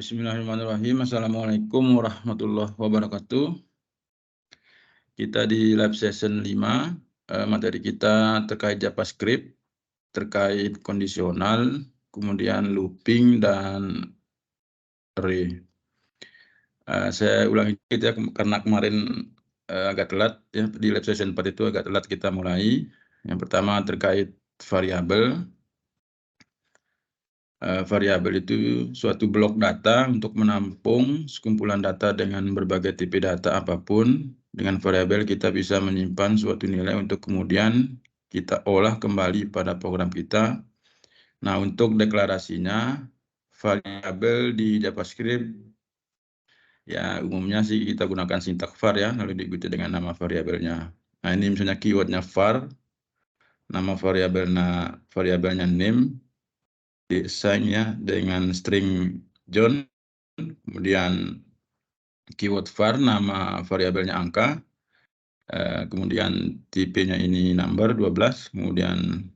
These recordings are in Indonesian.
Bismillahirrahmanirrahim. Assalamualaikum warahmatullahi wabarakatuh. Kita di live session 5, materi kita terkait JavaScript, terkait kondisional, kemudian looping, dan array. Saya ulangi dikit ya, karena kemarin agak telat ya, di live session 4 itu agak telat kita mulai. Yang pertama terkait variabel. Variabel itu suatu blok data untuk menampung sekumpulan data dengan berbagai tipe data apapun. Dengan variabel kita bisa menyimpan suatu nilai untuk kemudian kita olah kembali pada program kita. Nah, untuk deklarasinya, variabel di JavaScript, ya umumnya sih kita gunakan sintak var ya, lalu diikuti dengan nama variabelnya. Nah, ini misalnya keywordnya var, nama variabelnya name, desain ya dengan string John, kemudian keyword var, nama variabelnya angka, kemudian tipenya ini number 12, kemudian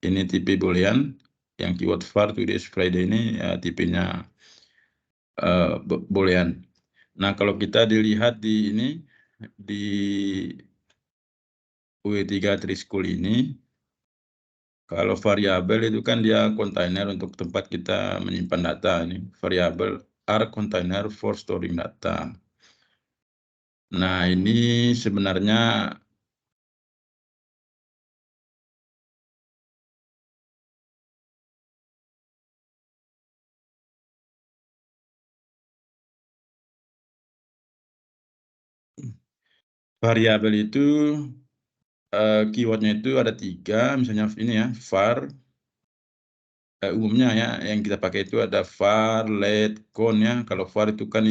ini tipe boolean, yang keyword var today's Friday ini tipenya boolean. Nah, kalau kita dilihat di ini, di UE3 Trischool ini, kalau variabel itu kan dia kontainer untuk tempat kita menyimpan data. Ini variabel are container for storing data. Nah, ini sebenarnya variabel itu keywordnya itu ada 3, misalnya ini ya, var. Umumnya ya yang kita pakai itu ada var, let, con ya. Kalau var itu kan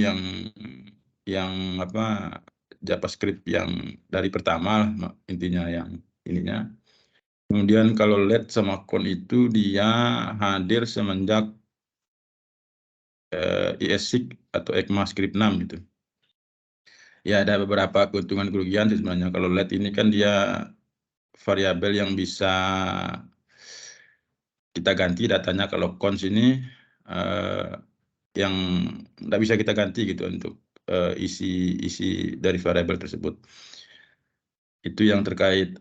yang apa, JavaScript yang dari pertama lah, intinya yang ininya. Kemudian kalau let sama con itu dia hadir semenjak ESSIG atau ECMAScript 6 gitu. Ya, ada beberapa keuntungan kerugian sebenarnya. Kalau let ini kan dia variabel yang bisa kita ganti datanya. Kalau cons ini yang tidak bisa kita ganti gitu untuk isi dari variabel tersebut. Itu yang terkait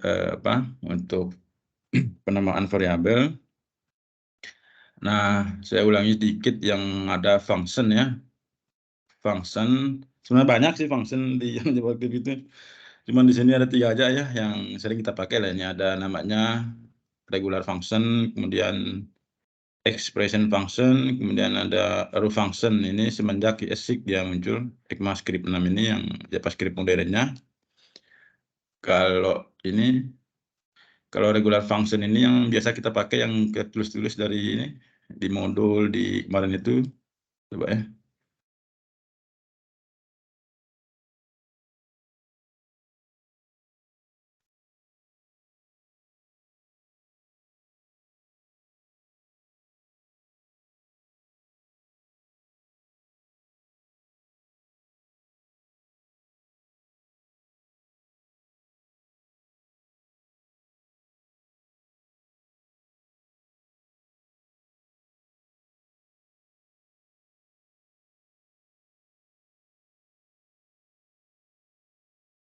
untuk penamaan variabel. Nah, saya ulangi sedikit yang ada function ya. Function sebenarnya banyak sih function di yang JavaScript itu. Cuman di sini ada 3 aja ya yang sering kita pakai lah. Ini ada namanya regular function, kemudian expression function, kemudian ada arrow function. Ini semenjak ESSIG dia muncul, ECMAScript 6 ini yang JavaScript modernnya. Kalau regular function ini yang biasa kita pakai, yang kita tulis-tulis dari ini di modul di kemarin itu, coba ya.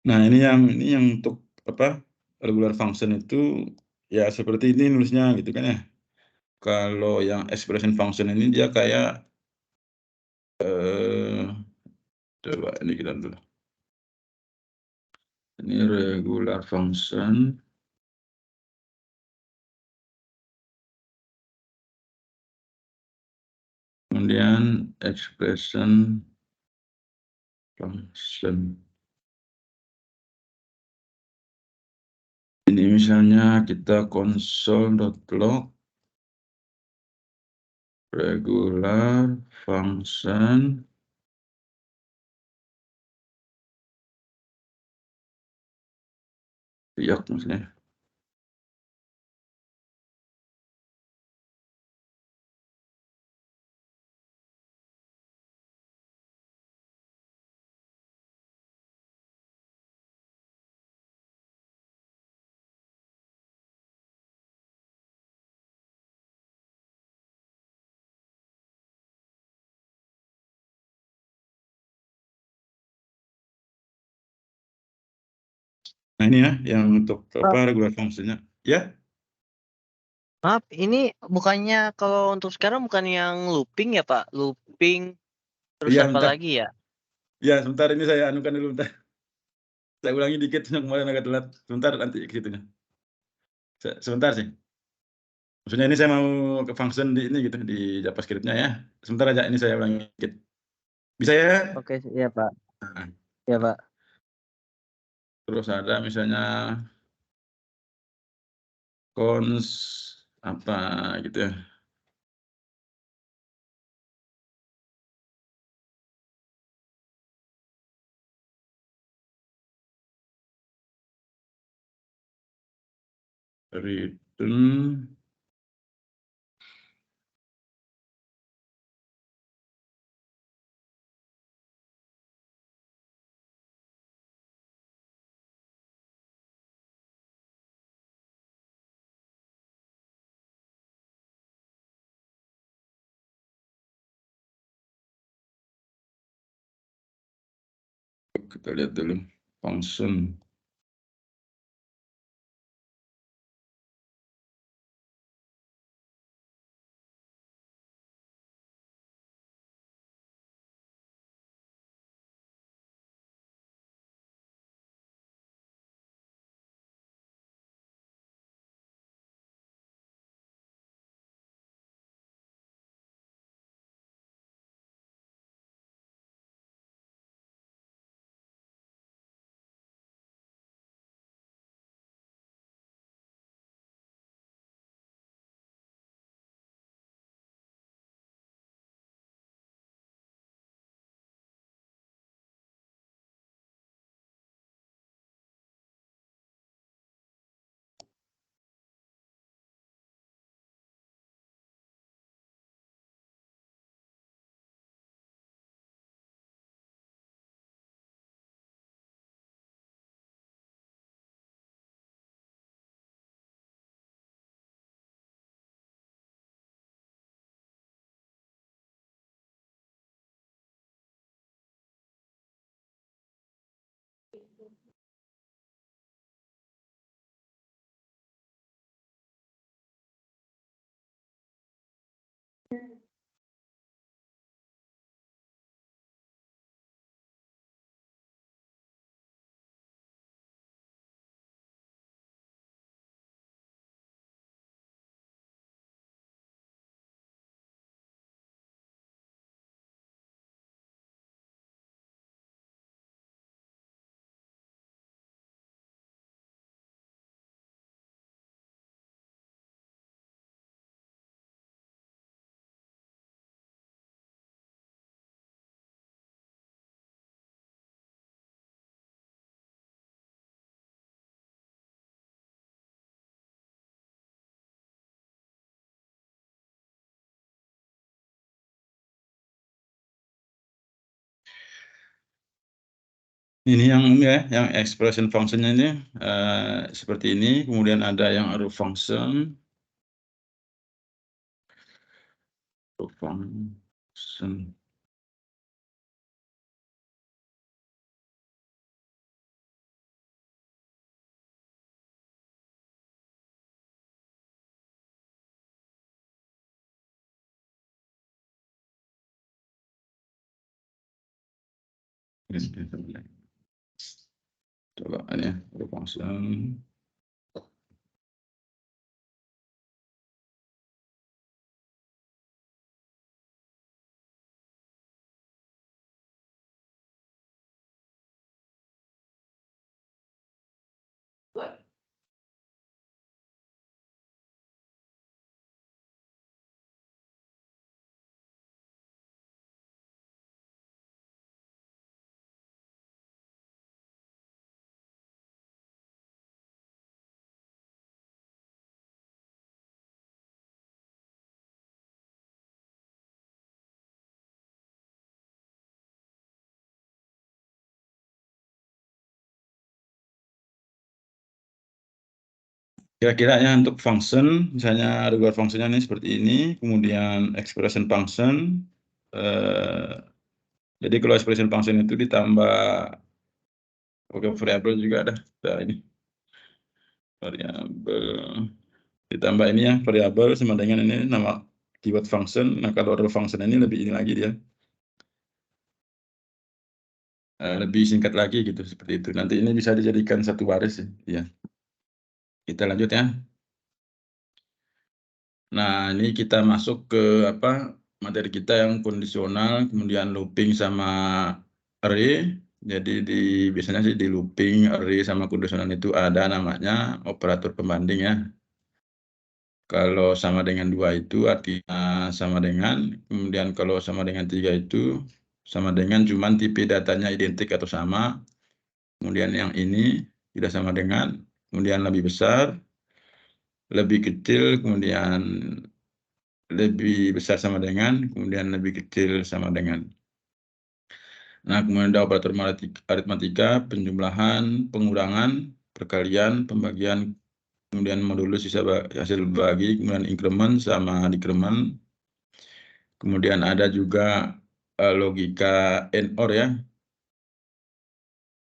Nah, ini yang untuk regular function itu ya seperti ini nulisnya gitu kan ya. Kalau yang expression function ini dia kayak coba ini kita dulu. Ini regular function. Kemudian expression function. Ini misalnya kita console.log regular function riak maksudnya. Nah ini ya, yang untuk apa regular fungsinya. Ya, Maaf, ini bukannya kalau untuk sekarang bukan yang looping ya Pak? Looping, terus iya apa bentar. lagi ya? Ya sebentar ini saya anukan dulu bentar. Saya ulangi dikit yang kemarin agak telat. Sebentar nanti ke situnya. Sebentar sih. Maksudnya ini saya mau ke function di ini gitu di JavaScript-nya ya. Sebentar aja ini saya ulangi dikit. Bisa ya? Oke, ya Pak. Nah, Ya Pak. terus ada misalnya cons apa gitu ya. Return kita lihat dulu function. Ini yang ya, yang expression functionnya ini seperti ini. Kemudian ada yang arrow function. Arrow function. Coba ini ya, arrow function. Kira-kira ya untuk function, misalnya regular functionnya ini seperti ini, kemudian expression function. Jadi kalau expression function itu ditambah variabel juga ada. Nah, ini. variabel ditambah ini ya, variabel sama dengan ini nama keyword function. Nah, kalau rel function ini lebih ini lagi dia. Lebih singkat lagi gitu, seperti itu. Nanti ini bisa dijadikan satu baris ya. Kita lanjut ya. Nah, ini kita masuk ke materi kita yang kondisional, kemudian looping sama array. Jadi biasanya sih di looping, array sama kondisional itu ada namanya operator pembanding ya. Kalau sama dengan 2 itu artinya sama dengan, kemudian kalau sama dengan 3 itu sama dengan, cuman tipe datanya identik atau sama. Kemudian yang ini tidak sama dengan, kemudian lebih besar, lebih kecil, kemudian lebih besar sama dengan, kemudian lebih kecil sama dengan. Nah, kemudian ada operator aritmatika, penjumlahan, pengurangan, perkalian, pembagian, kemudian modulus sisa hasil bagi, kemudian increment sama decrement. Kemudian ada juga logika AND OR ya.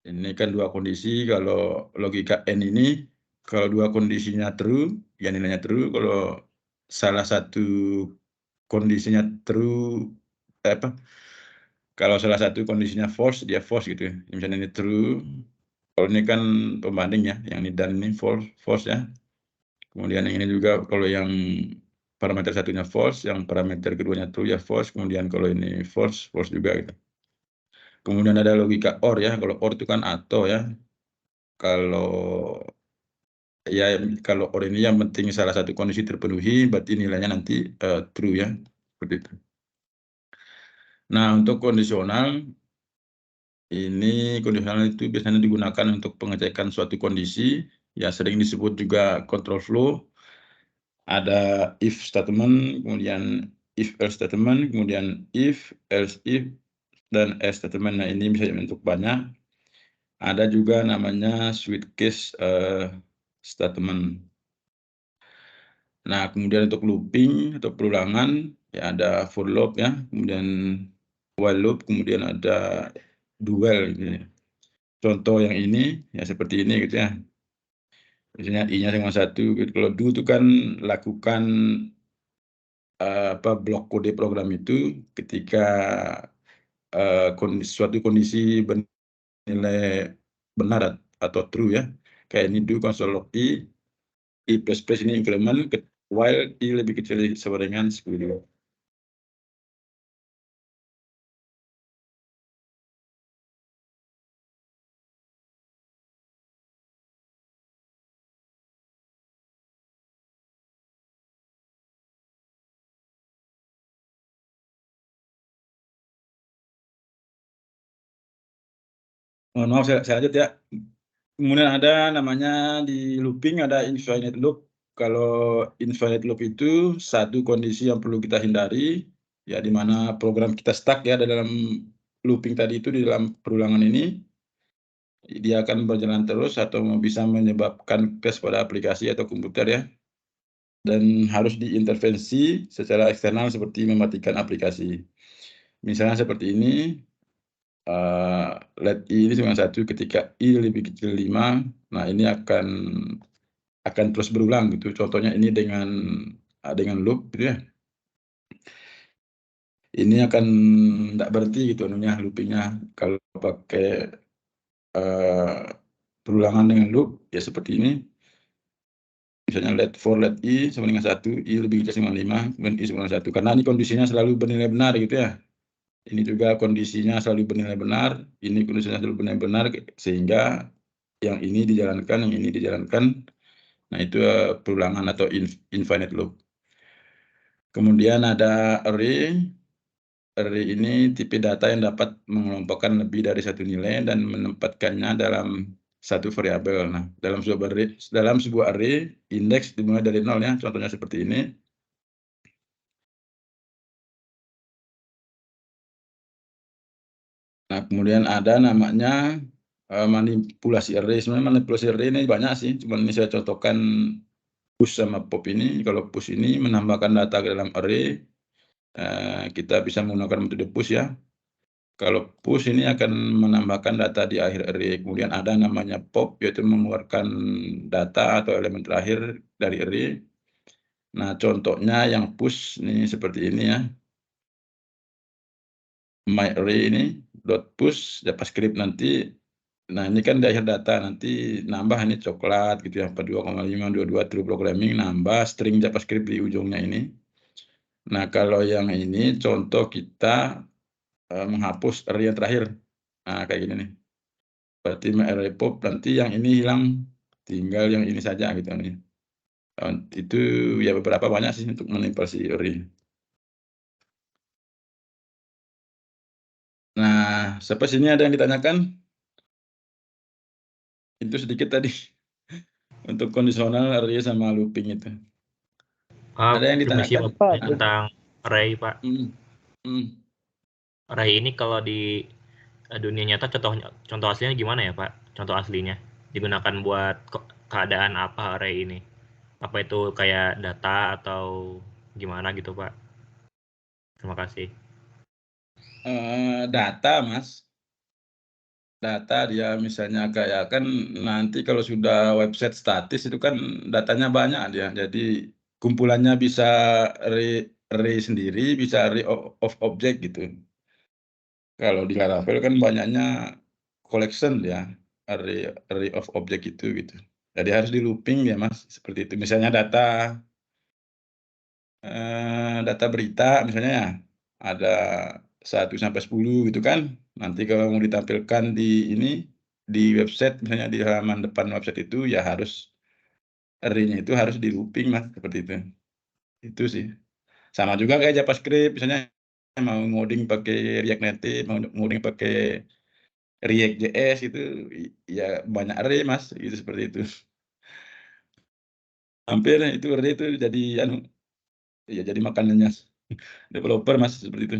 Ini kan dua kondisi, kalau logika AND ini, kalau dua kondisinya true, ya nilainya true. Kalau salah satu kondisinya true, kalau salah satu kondisinya false, dia false gitu. Misalnya ini true, kalau ini kan pembanding ya, yang ini dan ini false ya. Kemudian yang ini juga kalau yang parameter satunya false, yang parameter keduanya true ya false, kemudian kalau ini false juga gitu. Kemudian ada logika OR ya, kalau OR itu kan atau ya. Kalau OR ini yang penting salah satu kondisi terpenuhi, berarti nilainya nanti true ya, seperti itu. Nah, untuk kondisional, ini kondisional itu biasanya digunakan untuk pengecekan suatu kondisi, ya sering disebut juga control flow. Ada if statement, kemudian if else statement, kemudian if, else if, dan else statement. Nah, ini bisa dibentuk banyak. Ada juga namanya switch case statement. Nah, kemudian untuk looping atau perulangan, ya ada for loop ya, kemudian while loop, kemudian ada dual gitu ya. Contoh yang ini ya seperti ini gitu ya. Misalnya i-nya sama 1 gitu. Kalau do itu kan lakukan blok kode program itu ketika suatu kondisi bernilai benar atau true ya. Kayak ini do console log i plus plus ini increment, while i lebih kecil sama dengan 10. Mohon maaf, saya lanjut ya. Kemudian ada namanya di looping ada infinite loop. Kalau infinite loop itu satu kondisi yang perlu kita hindari, ya di mana program kita stuck ya dalam looping tadi itu, di dalam perulangan ini, dia akan berjalan terus atau bisa menyebabkan crash pada aplikasi atau komputer ya. Dan harus diintervensi secara eksternal seperti mematikan aplikasi. Misalnya seperti ini, let i ini sama 1 ketika i lebih kecil 5, nah ini akan terus berulang gitu. Contohnya ini dengan loop gitu ya. Ini akan tidak berhenti gitu loopingnya. Kalau pakai perulangan dengan loop ya seperti ini. Misalnya let i sama dengan 1, i lebih kecil sama 5, kemudian i sama dengan 1. Karena ini kondisinya selalu bernilai benar gitu ya. Ini juga kondisinya selalu bernilai benar, ini kondisinya selalu bernilai benar, sehingga yang ini dijalankan, yang ini dijalankan. Nah, itu perulangan atau infinite loop. Kemudian ada array. Array ini tipe data yang dapat mengelompokkan lebih dari satu nilai dan menempatkannya dalam satu variabel. Nah, dalam sebuah array, indeks dimulai dari 0 ya, contohnya seperti ini. Nah, kemudian ada namanya manipulasi array. Sebenarnya manipulasi array ini banyak sih, cuma ini saya contohkan push sama pop ini. Kalau push ini menambahkan data ke dalam array, kita bisa menggunakan metode push ya. Kalau push ini akan menambahkan data di akhir array. Kemudian ada namanya pop, yaitu mengeluarkan data atau elemen terakhir dari array. Nah, contohnya yang push ini seperti ini ya. My array ini dot push JavaScript nanti. Nah, ini kan di akhir data nanti nambah ini coklat gitu ya, 42,5, 22 true programming, nambah string JavaScript di ujungnya ini. Nah, kalau yang ini contoh kita menghapus array yang terakhir. Nah, kayak gini nih. Berarti my array pop nanti yang ini hilang, tinggal yang ini saja gitu nih. Itu ya beberapa banyak sih untuk manipulasi array. Nah, sampai sini ada yang ditanyakan? Itu sedikit tadi untuk kondisional array sama looping itu. Ada yang Permisi ditanyakan? Pak, tentang array Pak. Array ini kalau di dunia nyata contoh aslinya gimana ya Pak? Contoh aslinya digunakan buat keadaan apa array ini? Apa itu kayak data atau gimana gitu Pak? Terima kasih. Data, Mas. Data dia misalnya kayak kan nanti kalau sudah website statis itu kan datanya banyak dia. Jadi kumpulannya bisa array sendiri, bisa array of object gitu. Kalau di Laravel kan banyaknya collection ya, array of object itu gitu. Jadi harus di looping ya Mas, seperti itu. Misalnya data berita misalnya ya, ada 1 sampai 10 gitu kan. Nanti kalau mau ditampilkan di ini, di website misalnya di halaman depan website itu ya harus array-nya itu harus di looping Mas, seperti itu. Itu sih. Sama juga kayak JavaScript misalnya mau ngoding pakai React Native, mau ngoding pakai React.js itu ya banyak array Mas, gitu seperti itu. Hampir itu array itu jadi ya jadi makanannya developer Mas, seperti itu.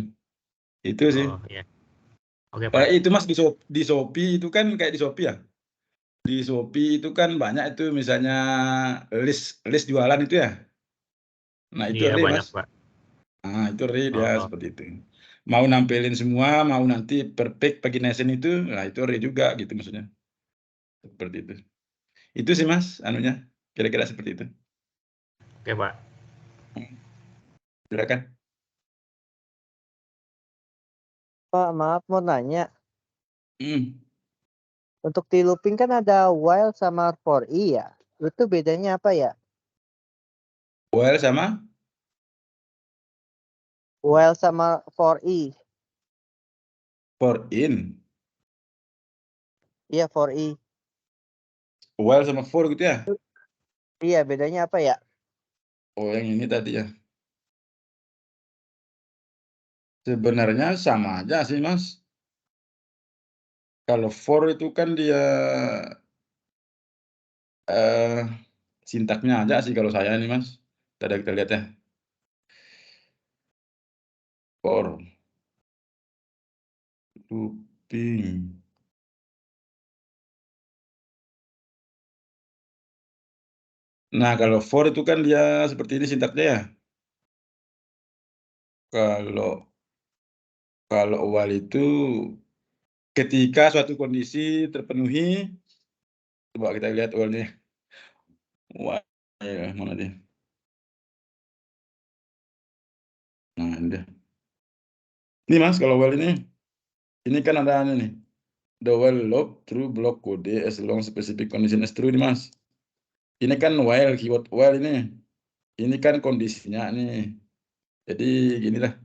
Itu sih. Oh ya. Oke Pak. Itu Mas di Shopee itu kan kayak di Shopee ya. Di Shopee itu kan banyak itu misalnya list jualan itu ya. Nah, itu Iya array banyak Mas. Pak. Nah, itu array dia Oh, seperti itu. Mau nampilin semua, mau nanti per page pagination itu, nah itu array juga gitu maksudnya. Seperti itu. Itu sih Mas, anunya. Kira-kira seperti itu. oke Pak. Silakan. Pak, maaf mau nanya. Hmm. Untuk di looping kan ada while sama for i ya. Itu bedanya apa ya? While sama While sama for i. for in. Iya, for i. While sama for gitu ya. Iya, bedanya apa ya? Oh, yang ini tadi ya. Sebenarnya sama aja sih Mas. Kalau for itu kan dia sintaknya aja sih kalau saya nih Mas. Kita lihat ya. For looping. Nah, kalau for itu kan dia seperti ini sintaknya ya. Kalau while itu ketika suatu kondisi terpenuhi, coba kita lihat while-nya. While mana dia? Nah, ini dia. Ini Mas, kalau while ini kan ada nih. The while loop true block kode as long specific condition is true ini Mas. Ini kan while, keyword while ini. Ini kan kondisinya nih. Jadi gini lah.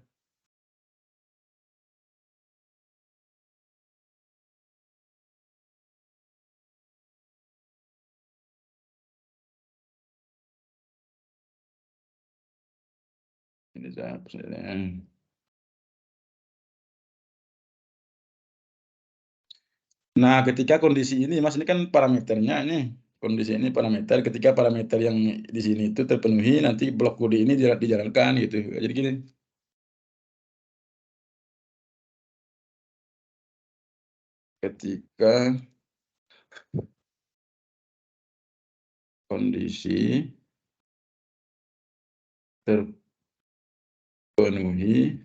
Ini saya Nah, ketika kondisi ini, Mas, ini kan parameternya nih. Kondisi ini parameter, ketika parameter yang di sini itu terpenuhi, nanti blok kode ini dijalankan gitu. Jadi gini. Ketika kondisi terpenuhi,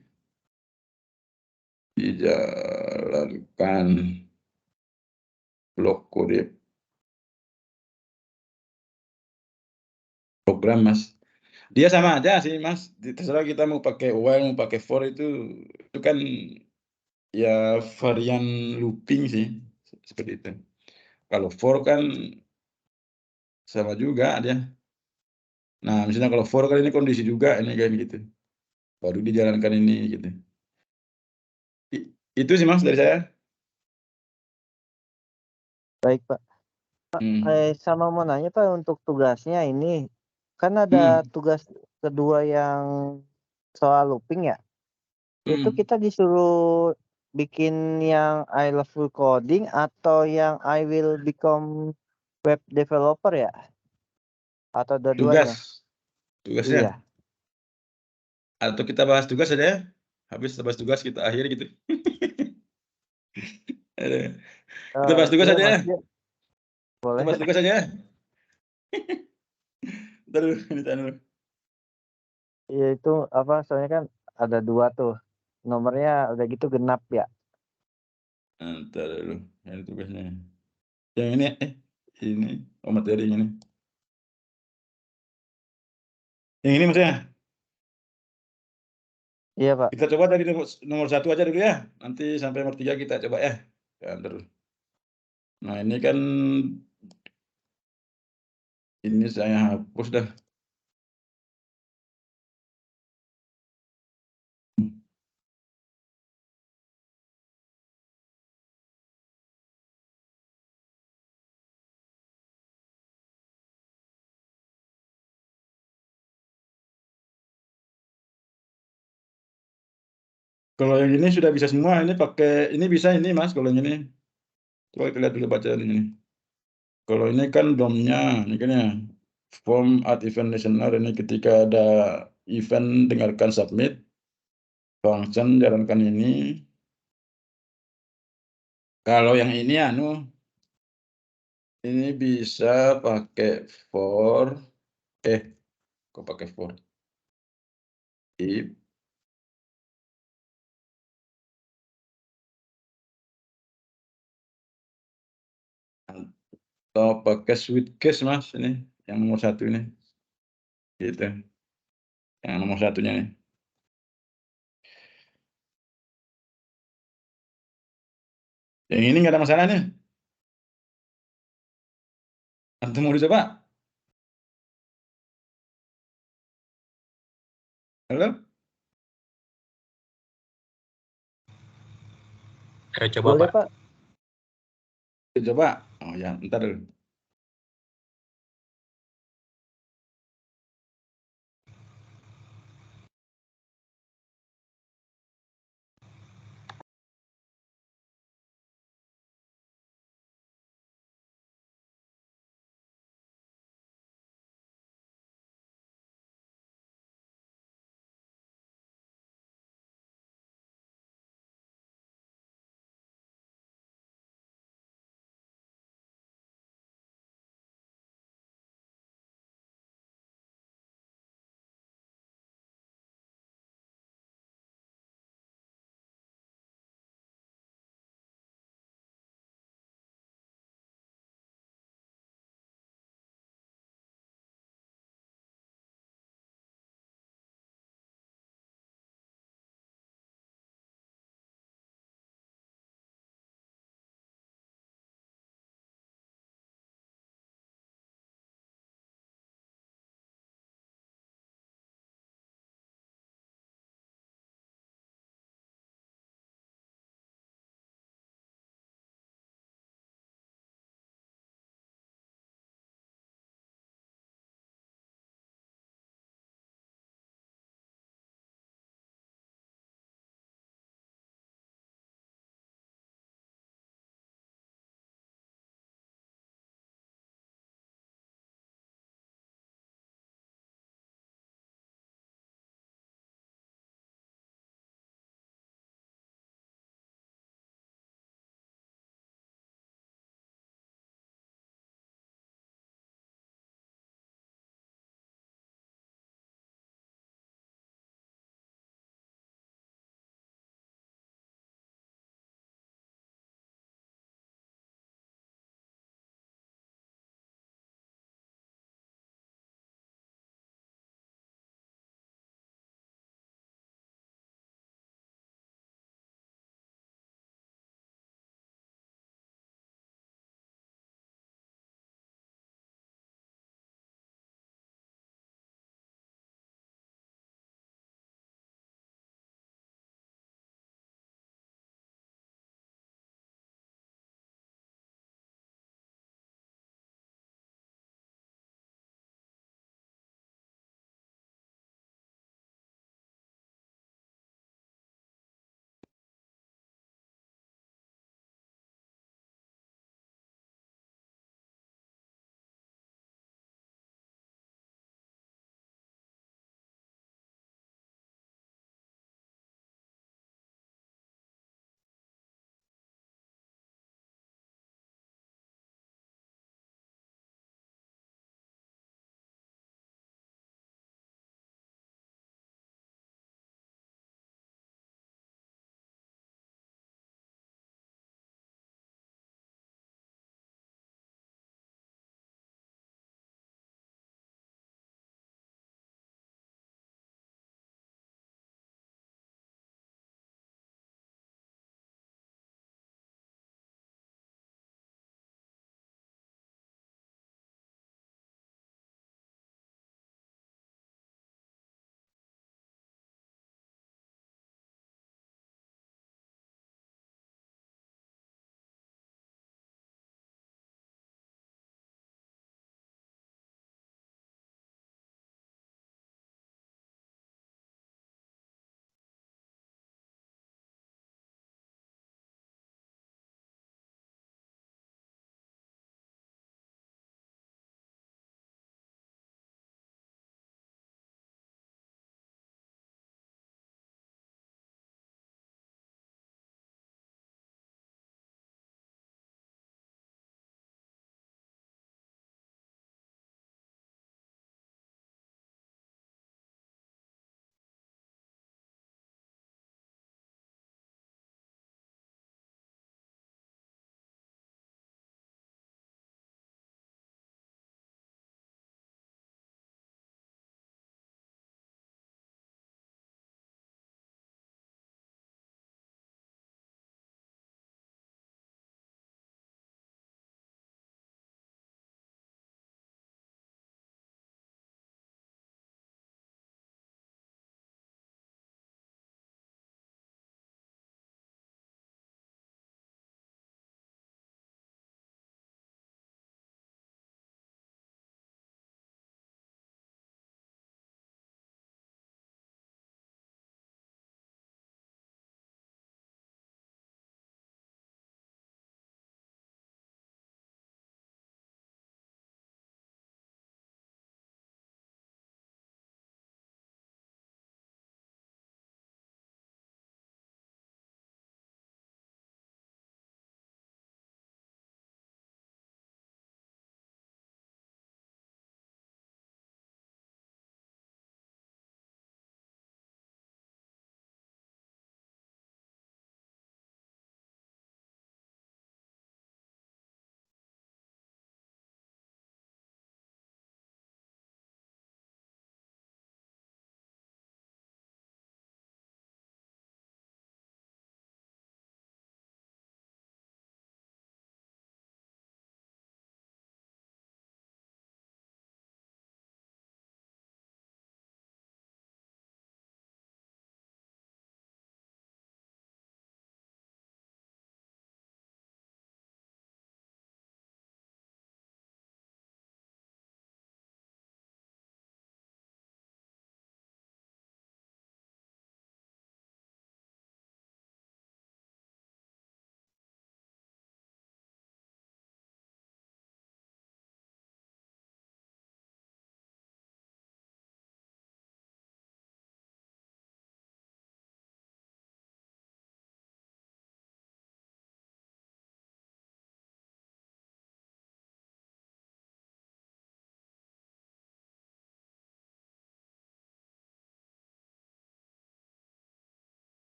dijalankan. jalankan blok kode program, Mas. Dia sama aja sih, Mas. Terserah kita mau pakai while, mau pakai for, itu kan ya varian looping sih, seperti itu. Kalau for kan sama juga dia. Nah, misalnya kalau for kan ini kondisi juga ini kayak gitu. Baru dijalankan ini gitu. Itu sih Mas dari saya. Baik, Pak. Hmm. Sama mau nanya Pak, untuk tugasnya ini, kan ada Hmm. tugas kedua yang soal looping ya, itu Hmm. kita disuruh bikin yang I love you coding atau yang I will become web developer ya? Atau dua-duanya? Tugasnya. Iya. Atau kita bahas tugas aja ya. Habis bahas tugas kita akhir gitu. Kita bahas tugas Iya aja ya. maksudnya Kita boleh. bahas tugas aja ya. Ntar dulu, ditahan dulu. Iya itu apa, soalnya kan ada 2 tuh, nomornya udah gitu genap ya. Ntar dulu, ini tugasnya. Yang ini, ini, materi ini. Yang ini maksudnya. Iya Pak. Kita coba dari nomor 1 aja dulu ya. Nanti sampai nomor 3 kita coba ya. Ya, ntar dulu. Nah, ini kan ini saya hapus dah. Kalau yang ini sudah bisa semua, ini pakai ini bisa ini Mas, kalau yang ini. Coba kita lihat dulu bacaan ini. Kalau ini kan DOM-nya, ini kan ya. Form at event listener, ini ketika ada event dengarkan submit, function jalankan ini. Kalau yang ini ini bisa pakai for, kok pakai for? If atau pakai switch case Mas, ini yang nomor 1 ini. Gitu. Yang nomor 1-nya nih. Yang ini nggak ada masalah nih. Antum mau dicoba? Halo? Ayo coba Boleh Pak. Pak. Coba. Oh ya, ntar dulu.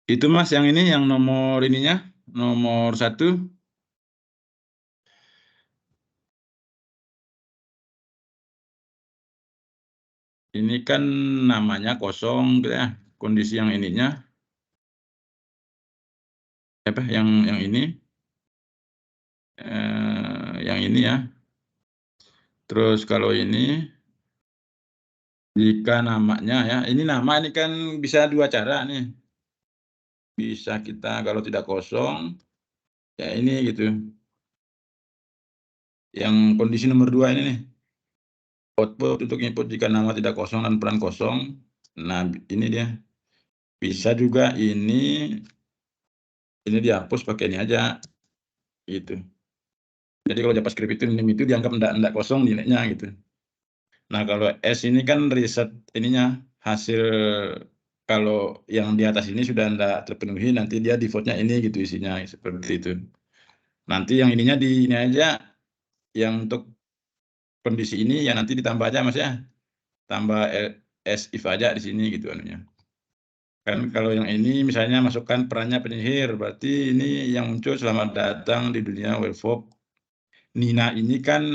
Itu Mas yang ini, yang nomor ininya, nomor 1. Ini kan namanya kosong gitu ya, kondisi yang ininya. Apa, yang ini. Yang ini ya. Terus kalau ini, jika namanya ya, ini nama ini kan bisa 2 cara nih. Bisa kita kalau tidak kosong, ya ini gitu. Yang kondisi nomor 2 ini nih. Output untuk input jika nama tidak kosong dan peran kosong. Nah, ini dia. Bisa juga ini dihapus pakai ini aja, gitu. Jadi kalau JavaScript itu nim itu dianggap enggak kosong nilainya gitu. Nah, kalau S ini kan riset ininya, hasil kalau yang di atas ini sudah enggak terpenuhi, nanti dia default-nya ini gitu isinya, seperti itu. Nanti yang ininya di ini aja, yang untuk kondisi ini ya nanti ditambah aja Mas ya. Tambah S if aja di sini gitu anunya. Kan kalau yang ini misalnya masukkan perannya penyihir, berarti ini yang muncul selamat datang di dunia Werewolf. Nina ini kan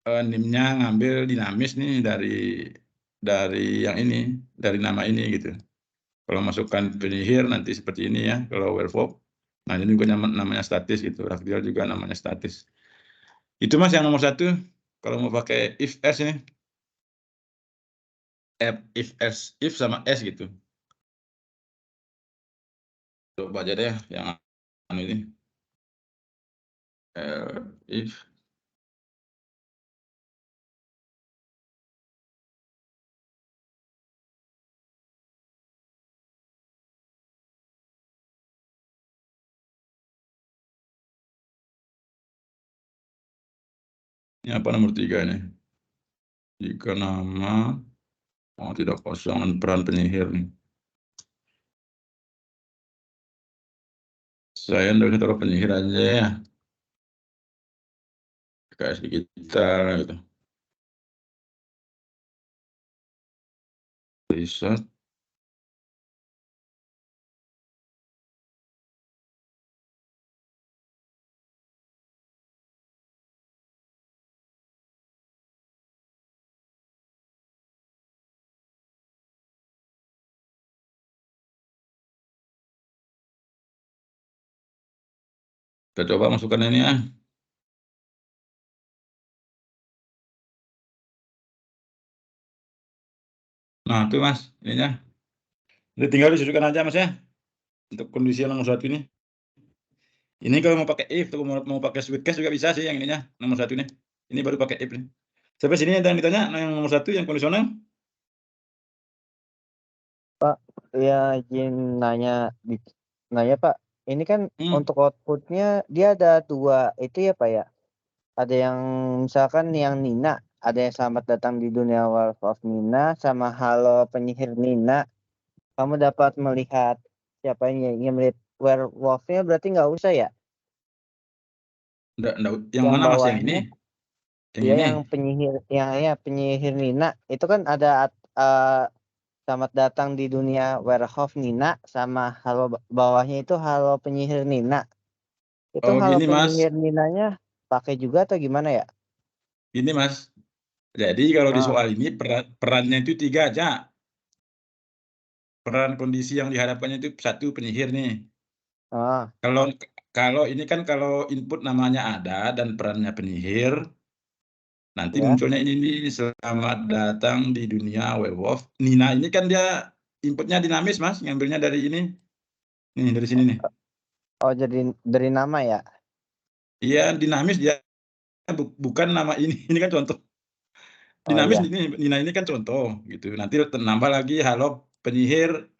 NIM-nya ngambil dinamis nih dari yang ini, dari nama ini gitu. Kalau masukkan penyihir nanti seperti ini ya, kalau Werewolf. Nah, ini juga namanya statis gitu, Ragdial juga namanya statis. Itu Mas yang nomor 1, kalau mau pakai if else ini. If sama S gitu. Coba aja deh yang anu ini. If. Ini apa nomor 3 nih? Jika nama tidak kosong dan peran penyihir nih. Saya nggak usah taruh penyihir aja ya. Kayak kita gitu. Riset. Kita coba masukkan ini ya. Nah, itu Mas, ininya. Jadi tinggal disusukan aja Mas ya. Untuk kondisi yang nomor 1 ini. Ini kalau mau pakai if, atau mau pakai switch case juga bisa sih yang ininya, nomor 1 ini. Ini baru pakai if nih. Sampai sini ada yang ditanya, yang nomor 1 yang kondisional. Pak, ya izin nanya Pak. Ini kan untuk outputnya dia ada 2 itu ya Pak ya. Ada yang misalkan yang Nina, ada yang selamat datang di dunia Werewolf of Nina sama halo penyihir Nina. Kamu dapat melihat siapa yang ingin melihat werewolf-nya berarti nggak usah ya? Enggak, yang mana Mas yang ini? Yang Iya ini. yang penyihir, yang ya penyihir Nina itu kan ada selamat datang di dunia Werewolf Nina sama halo bawahnya itu halo penyihir Nina. Itu Oh, halo gini Mas. penyihir Ninanya pakai juga atau gimana ya? Gini Mas. Jadi kalau di soal ini perannya itu 3 aja. Peran kondisi yang dihadapkannya itu 1 penyihir nih. Kalau ini kan kalau input namanya ada dan perannya penyihir, nanti munculnya ini nih, selamat datang di dunia Werewolf. Nina ini kan dia inputnya dinamis Mas, ngambilnya dari ini. Nih, dari sini nih. Oh, jadi dari nama ya? Iya, dinamis dia, bukan nama ini. Ini kan contoh. Oh, Dinamis iya. ini, Nina ini kan contoh gitu. Nanti nambah lagi halo penyihir.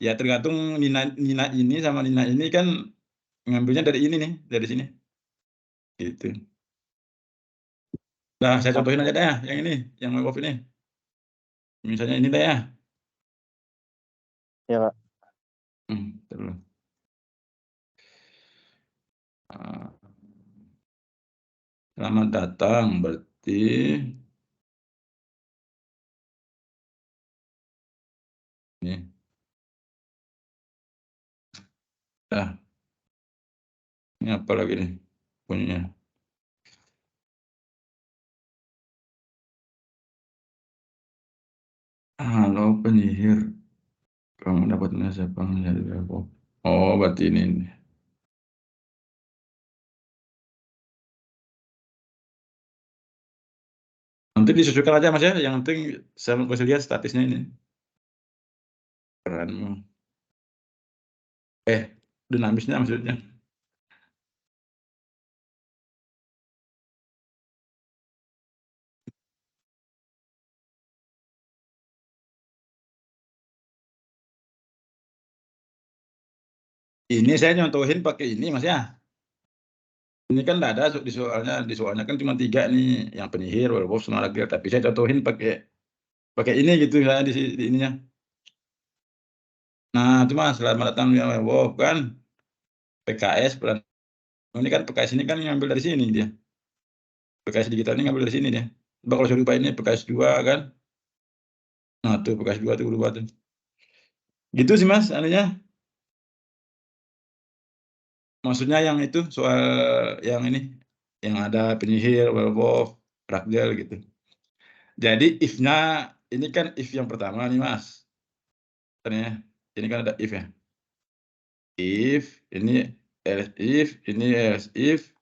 Ya tergantung Nina ini sama Nina ini kan ngambilnya dari ini nih, dari sini. Gitu. Nah, saya contohin aja deh ya, yang ini, yang Werewolf ini. Misalnya ini deh ya. Iya, Pak. Bentar dulu. Selamat datang berarti ini. Nah, ini apa lagi nih bunyinya? Halo penyihir, kamu dapat siapa menjadi werewolf? Oh, berarti ini. Nanti disusulkan aja Mas ya, yang penting saya mau kasih lihat statusnya ini. Peranmu. Dinamisnya maksudnya. Ini saya nyontohin pakai ini Mas ya. Ini kan nggak ada di soalnya kan cuma 3 nih, yang penyihir, werewolf, sama rakyat. Tapi saya contohin pakai ini gitu ya di ininya. Nah, itu Mas, selamat datang yang werewolf kan. PKS peran. Ini kan PKS ini kan ngambil dari sini dia. PKS digital ini ngambil dari sini dia. Coba kalau saya lupa ini PKS 2 kan. Nah, tuh PKS 2 tuh berubah tuh. Gitu sih Mas, anunya. Maksudnya yang itu soal yang ini, yang ada penyihir, werewolf, ragdoll gitu. Jadi if-nya ini kan if yang pertama nih Mas. Ternyata ini kan ada if ya. If, ini else if, ini else if,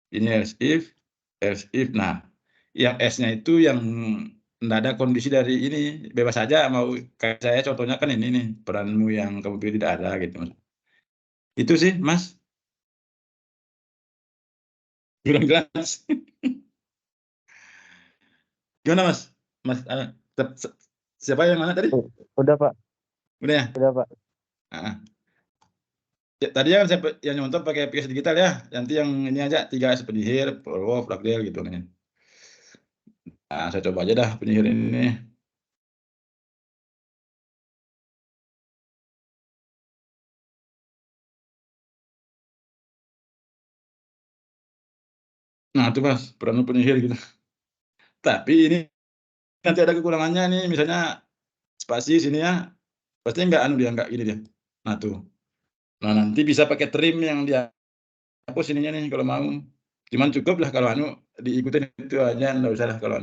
ini else if. Nah, yang S-nya itu yang enggak ada kondisi dari ini, bebas saja mau kayak saya contohnya kan ini nih, peranmu yang kamu pilih tidak ada gitu Mas. Itu sih Mas. Kurang jelas. Gimana Mas? Mas siapa yang mana tadi? Udah Pak. Udah ya? Udah Pak. Heeh. Ya, tadi kan saya yang nyontoh pakai PKS digital ya. Nanti yang ini aja 3 penyihir, werewolf, ragdoll gitu nih. Nah, saya coba aja dah penyihir ini. Nah, itu Mas, peran penyihir gitu. Tapi ini nanti ada kekurangannya nih, misalnya spasi sini ya, pasti nggak dia nggak gini dia. Nah tuh. Nah nanti bisa pakai trim yang dia hapus ininya nih kalau mau. Cuman cukup lah kalau diikutin itu aja, nggak usah lah kalau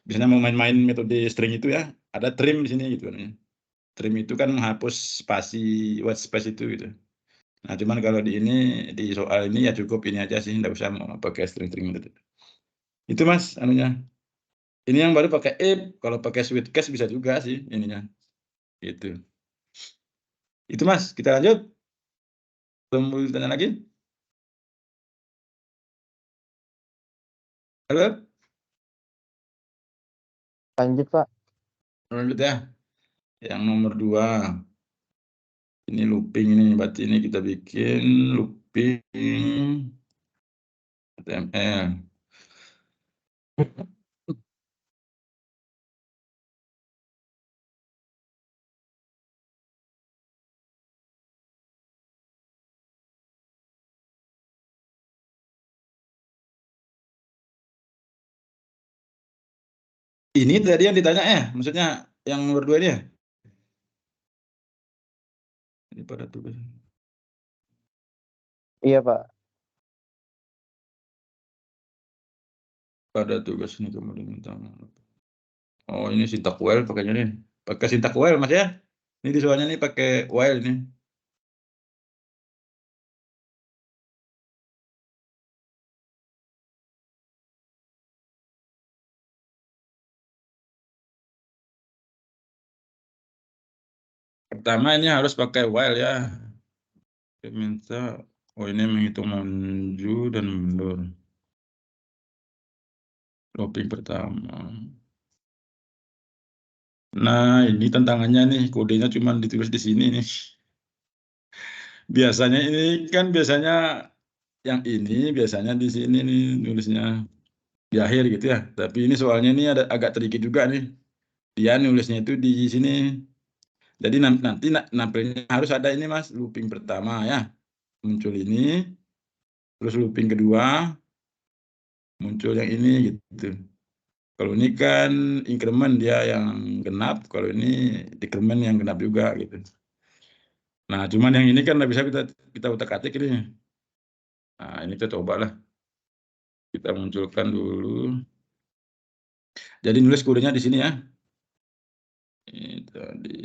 biasanya mau main-main metode string itu ya, ada trim di sini gitu. Trim itu kan menghapus spasi white space itu gitu. Nah cuman kalau di ini di soal ini ya cukup ini aja sih, nggak usah mau pakai string-string itu. Itu Mas anunya. Ini yang baru pakai if, kalau pakai sweet case bisa juga sih ininya. Gitu. Itu Mas, kita lanjut. Belum tanya lagi? Halo? Lanjut Pak. Lanjut ya. Yang nomor 2. Ini looping ini, berarti ini kita bikin looping HTML. Ini tadi yang ditanya ya, maksudnya yang nomor 2 ini ya? Ini pada tugas. Iya Pak. Pada tugas ini kemudian tentang. Oh, ini syntax while pakainya nih. Pakai syntax while Mas ya. Ini di soalnya nih pakai while ini. Pertama ini harus pakai while ya. Minta, oh ini menghitung maju dan mundur. Looping pertama. Nah, ini tantangannya nih, kodenya cuma ditulis di sini nih. Biasanya ini kan yang ini biasanya di sini nih nulisnya di akhir gitu ya. Tapi ini soalnya ini ada agak tricky juga nih. Dia nulisnya itu di sini. Jadi nanti nampilnya harus ada ini Mas, looping pertama ya. Muncul ini, terus looping kedua, muncul yang ini gitu. Kalau ini kan increment dia yang genap, kalau ini decrement yang genap juga gitu. Nah, cuman yang ini kan nggak bisa kita utak-atik ini. Nah, ini kita cobalah. Kita munculkan dulu. Jadi nulis kodenya di sini ya. Ini tadi.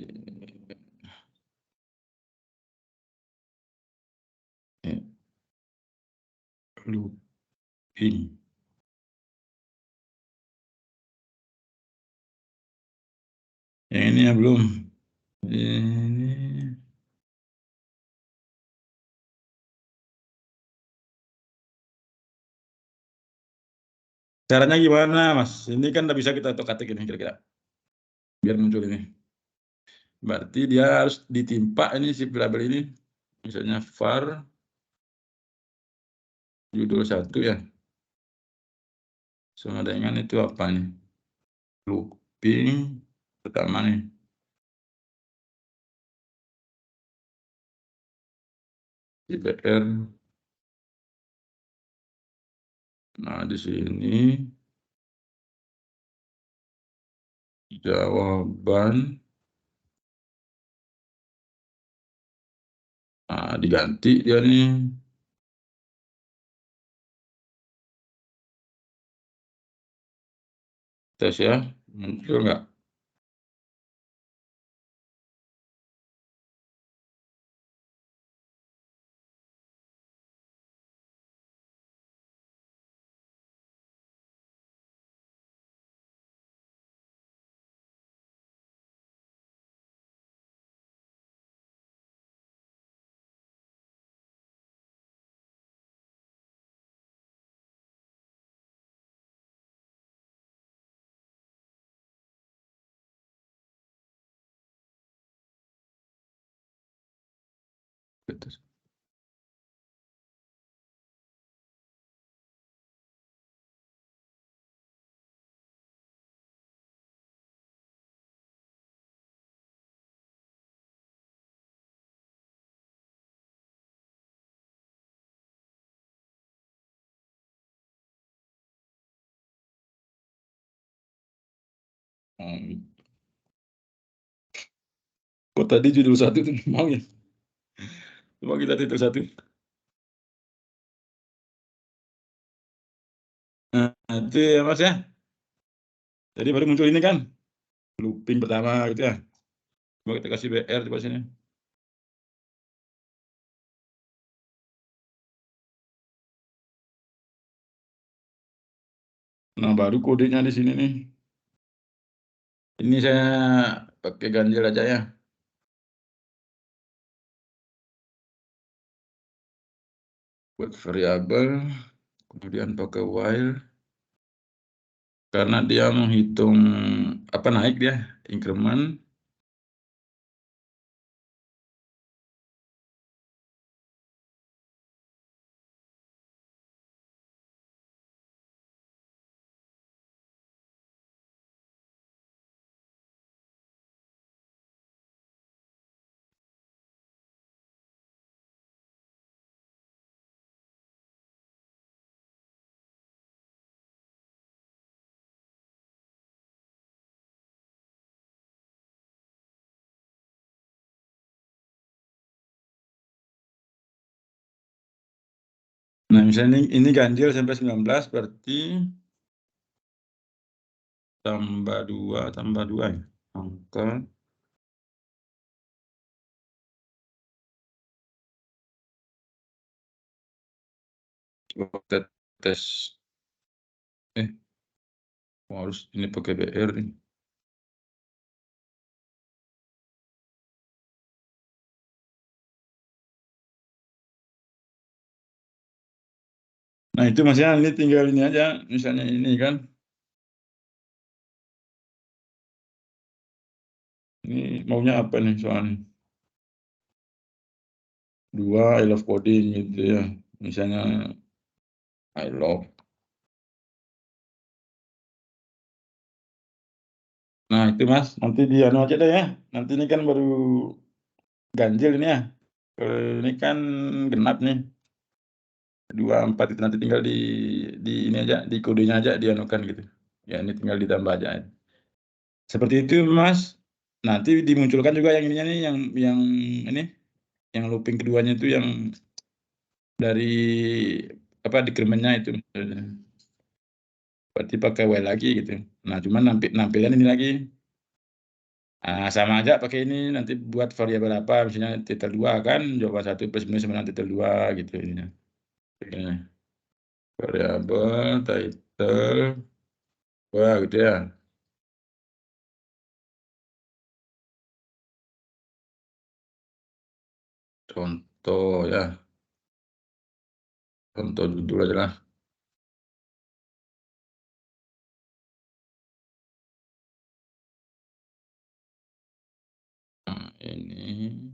Looping. Yang ini ya belum. Ini. Caranya gimana, Mas? Ini kan nggak bisa kita otak-atik ini kira-kira. Biar muncul ini. Berarti dia harus ditimpa ini si variabel ini. Misalnya var judul 1 ya. Sama dengan itu apa nih? Looping pertama nih. IPR. Nah, di sini jawaban. Nah, diganti dia nih. Tes ya, muncul nggak? Kok tadi judul 1 itu mau ya? Coba kita titel 1. Nah, itu ya Mas ya. Jadi baru muncul ini kan. Looping pertama gitu ya. Coba kita kasih BR di sini. Nah, baru kodenya di sini nih. Ini saya pakai ganjil aja ya. Buat variabel, kemudian pakai while. Karena dia menghitung apa naik dia, increment. Nah, misalnya ini ganjil sampai 19 berarti tambah 2 ya. Angka kita tes. Harus ini pakai BR nih. Nah, itu masnya ini tinggal ini aja, misalnya ini kan. Ini maunya apa nih soalnya? 2 I love coding gitu ya. Misalnya I love. Nah, itu Mas, nanti di anu aja deh ya. Nanti ini kan baru ganjil ini ya. Ini kan genap nih. 24 itu nanti tinggal di ini aja, di kodenya aja dianukan gitu. Ya, ini tinggal ditambah aja. Seperti itu Mas. Nanti dimunculkan juga yang ininya nih, yang ini Yang looping keduanya itu yang dari apa decrement-nya itu. Berarti pakai while lagi gitu. Nah, cuman nampilan ini lagi. Sama aja pakai ini nanti buat variabel apa misalnya titel 2 kan jawaban 1 plus minus sama titel 2 gitu ininya. Ini. Variabel title wah gitu ya. Contoh ya. Contoh judul aja lah. Nah, ini.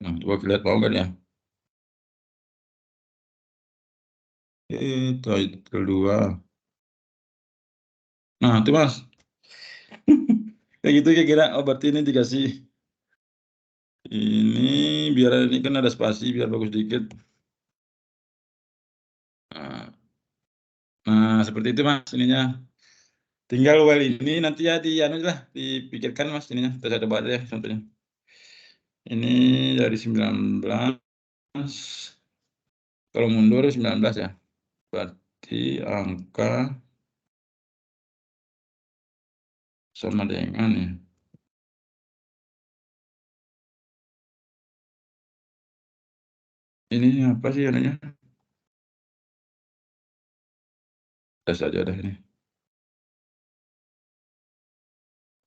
Nah, coba kita lihat mau nggak ya? Title 2. Nah, itu Mas. Kayak gitu kira-kira, oh berarti ini dikasih. Ini biar ini kan ada spasi, biar bagus dikit. Nah, seperti itu Mas ininya. Tinggal while ini nanti ya anu lah, dipikirkan Mas ininya. Kita coba aja ya contohnya. Ini dari 19. Kalau mundur 19 ya. Berarti angka sama dengan ya. Ini apa sih anunya? Tes aja dah ini.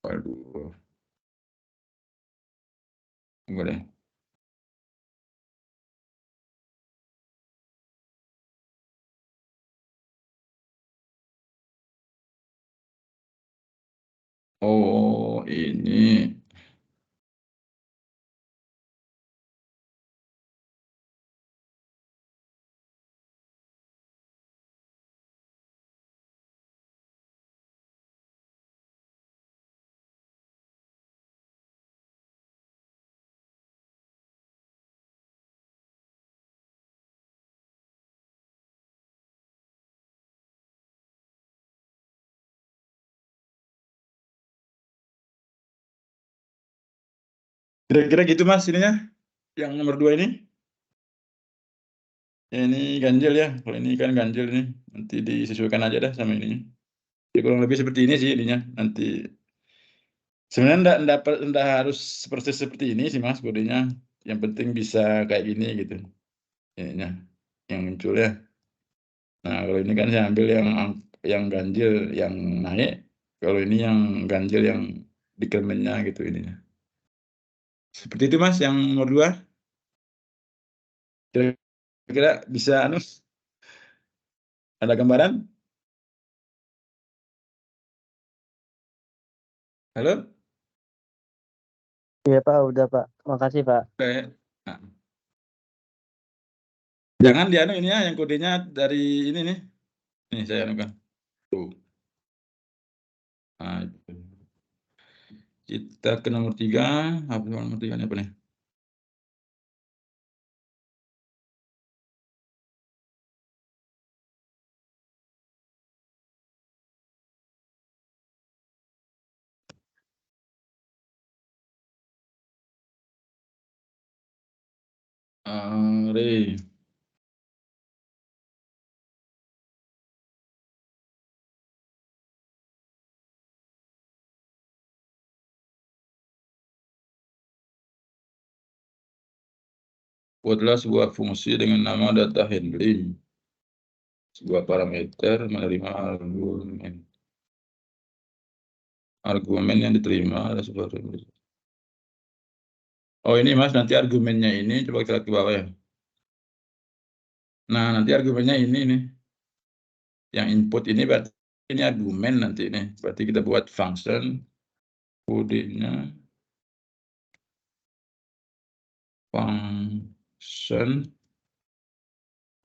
Waduh. Enggak deh. Oh, ini. Kira-kira gitu Mas ininya. Yang nomor 2 ini. Ya, ini ganjil ya. Kalau ini kan ganjil nih. Nanti disesuaikan aja dah sama ininya. Ya, kurang lebih seperti ini sih ininya. Nanti sebenarnya enggak harus seperti ini sih Mas kodenya. Yang penting bisa kayak gini gitu. Ininya yang muncul ya. Nah, kalau ini kan saya ambil yang ganjil yang naik. Kalau ini yang ganjil yang decrement-nya gitu ininya. Seperti itu Mas yang nomor 2. Kira-kira bisa ada gambaran? Halo? Iya Pak, udah Pak. Makasih Pak. Oke. Nah, jangan ini ya yang kodenya dari ini nih. Nih saya anukan. Tuh. Nah, itu. Kita ke nomor 3. Apa nomor 3 apa nih? Array. Buatlah sebuah fungsi dengan nama data handling. Sebuah parameter menerima argumen. Argumen yang diterima adalah sebuah. Oh ini Mas, nanti argumennya ini coba kita lihat ke bawah ya. Nah, nanti argumennya ini nih. Yang input ini berarti ini argumen nanti ini. Berarti kita buat function kodenya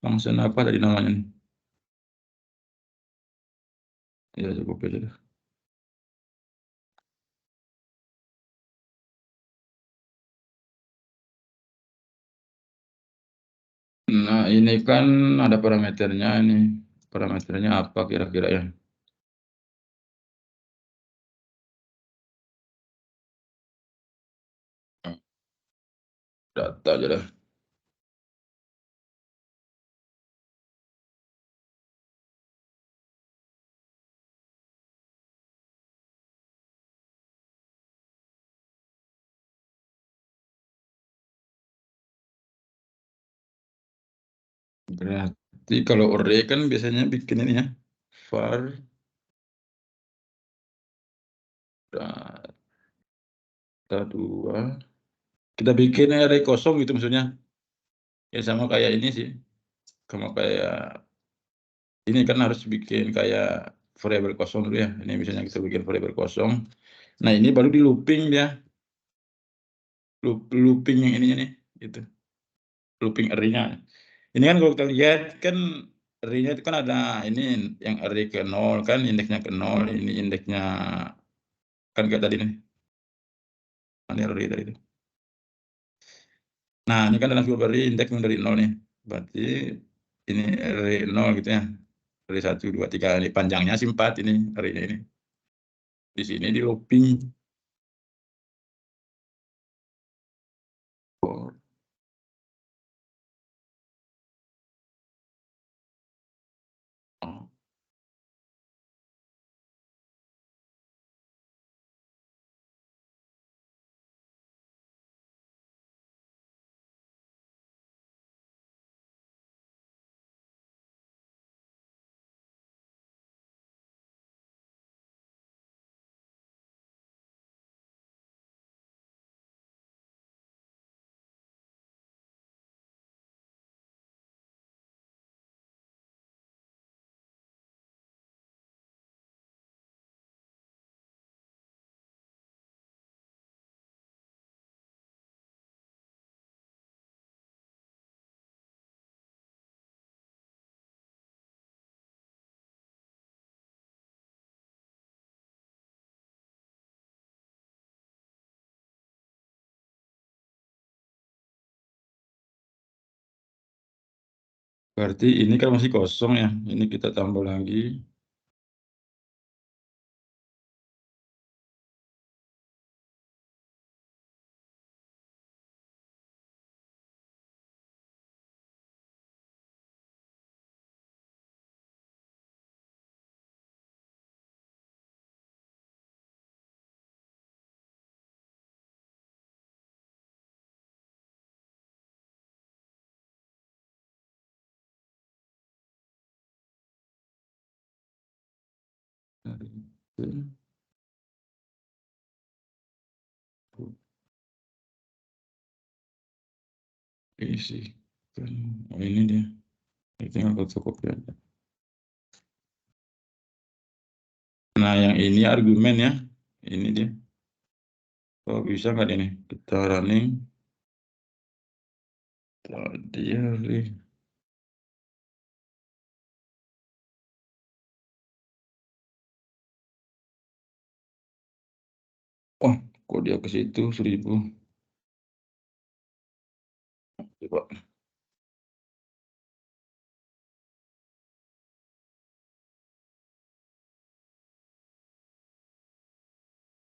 function apa tadi namanya nih? Ya cukup aja deh. Nah, ini kan ada parameternya ini. Parameternya apa kira-kira ya? Data aja dah. Berarti kalau array kan biasanya bikin ini ya, var data 2. Kita bikin array kosong gitu maksudnya. Ya sama kayak ini sih. Sama kayak ini kan harus bikin kayak variabel kosong dulu ya. Ini misalnya kita bikin variabel kosong. Nah, ini baru di looping dia. Looping yang ininya nih, gitu. Looping array-nya. Ini kan kalau kita lihat kan array-nya itu kan ada ini yang array ke 0 kan indeksnya ke 0, ini indeksnya kan kayak tadi nih. Ini array tadi itu. Nah, ini kan dalam sebuah array indeks dari 0 nih. Berarti ini array 0 gitu ya. Array 1, 2, 3. Ini panjangnya sih 4 ini array-nya ini. Di sini di looping. Berarti ini kan masih kosong ya. Ini kita tambah lagi. Isi. Oh, ini dia. Ini tinggal fotokopi aja. Nah, yang ini argumen ya. Ini dia. Oh, bisa nggak ini? Kita running. Tadi hari. Wah, kok dia ke situ 1000. Coba.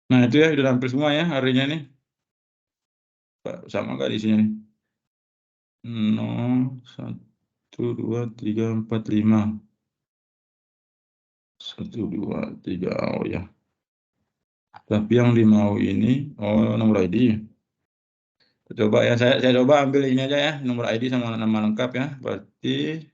Nah, itu ya udah hampir semua ya harinya nih. Sama nggak di sini? 0, 1, 2, 3, 4, 5. 1, 2, 3. Oh ya. Tapi yang dimau ini, oh nomor ID. Coba ya, saya coba ambil ini aja ya, nomor ID sama nama lengkap ya. Berarti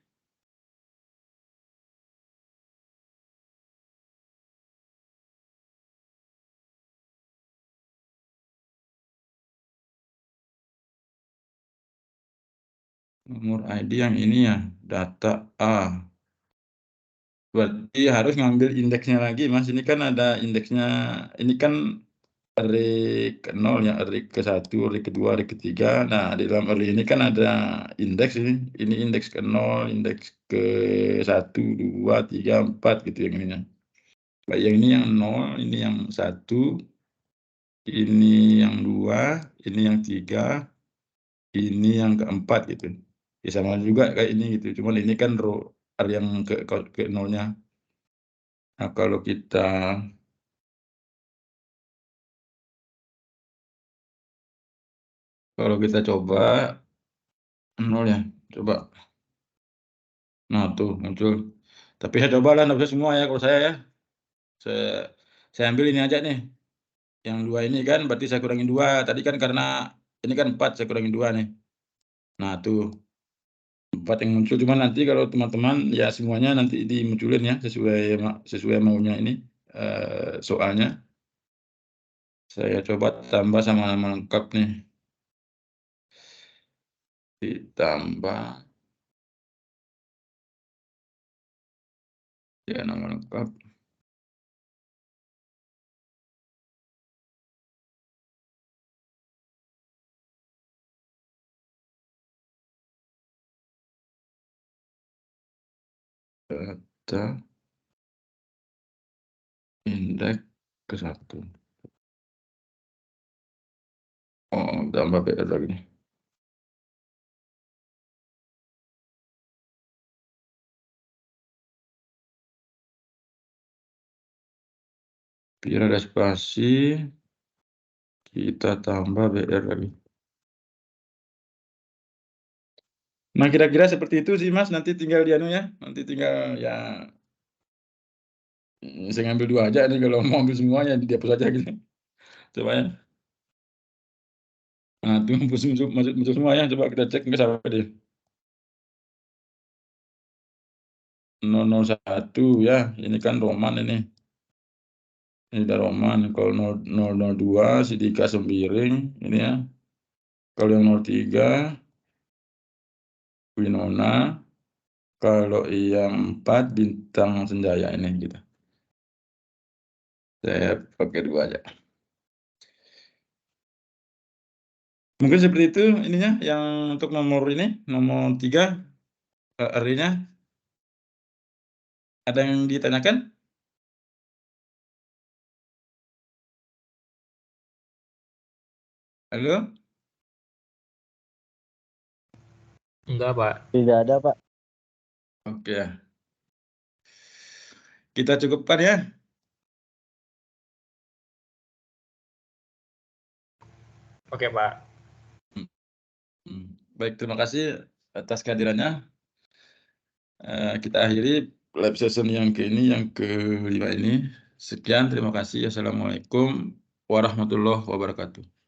nomor ID yang ini ya, data A. Berarti harus ngambil indeksnya lagi, Mas. Ini kan ada indeksnya, ini kan array ke 0 ya, array ke 1, array ke 2, array ke 3. Nah, di dalam array ini kan ada indeks ini. Ini indeks ke 0, indeks ke 1, 2, 3, 4 gitu yang ininya. Kayak yang ini yang 0, ini yang 1, ini yang 2, ini yang 3, ini yang keempat gitu. Ya sama juga kayak ini gitu. Cuman ini kan row yang ke 0-nya. Nah, kalau kita Kalau kita coba 0 ya, coba. Nah, tuh muncul. Tapi saya cobalah nggak bisa semua ya kalau saya ya. Saya ambil ini aja nih. Yang 2 ini kan berarti saya kurangin 2. Tadi kan karena ini kan 4, saya kurangin 2 nih. Nah, tuh 4 yang muncul. Cuma nanti kalau teman-teman ya semuanya nanti dimunculin ya sesuai maunya ini soalnya. Saya coba tambah sama nama lengkap nih. Ditambah ya nama lengkap. Data indeks ke 1. Oh, tambah BR lagi. Biar ada spasi, kita tambah BR lagi. Nah, kira-kira seperti itu sih Mas, nanti tinggal di anu ya, nanti tinggal ya saya ngambil 2 aja nih kalau mau ambil semuanya dihapus aja gitu. Coba ya. Nah, itu muncul semua ya, coba kita cek enggak sampai deh. 001 ya, ini kan Roman ini. Ini udah Roman, kalau 002 Sidika Sembiring ini ya. Kalau yang 03 Winona, kalau yang 4 Bintang Senjaya ini gitu. Saya pakai 2 aja. Mungkin seperti itu ininya yang untuk nomor ini, nomor 3 artinya. Ada yang ditanyakan? Halo? Enggak, Pak. Tidak ada, Pak. Oke ya. Kita cukupkan ya. Oke, Pak. Baik, terima kasih atas kehadirannya. Kita akhiri live session yang ke-5 ini. Sekian, terima kasih. Assalamualaikum warahmatullahi wabarakatuh.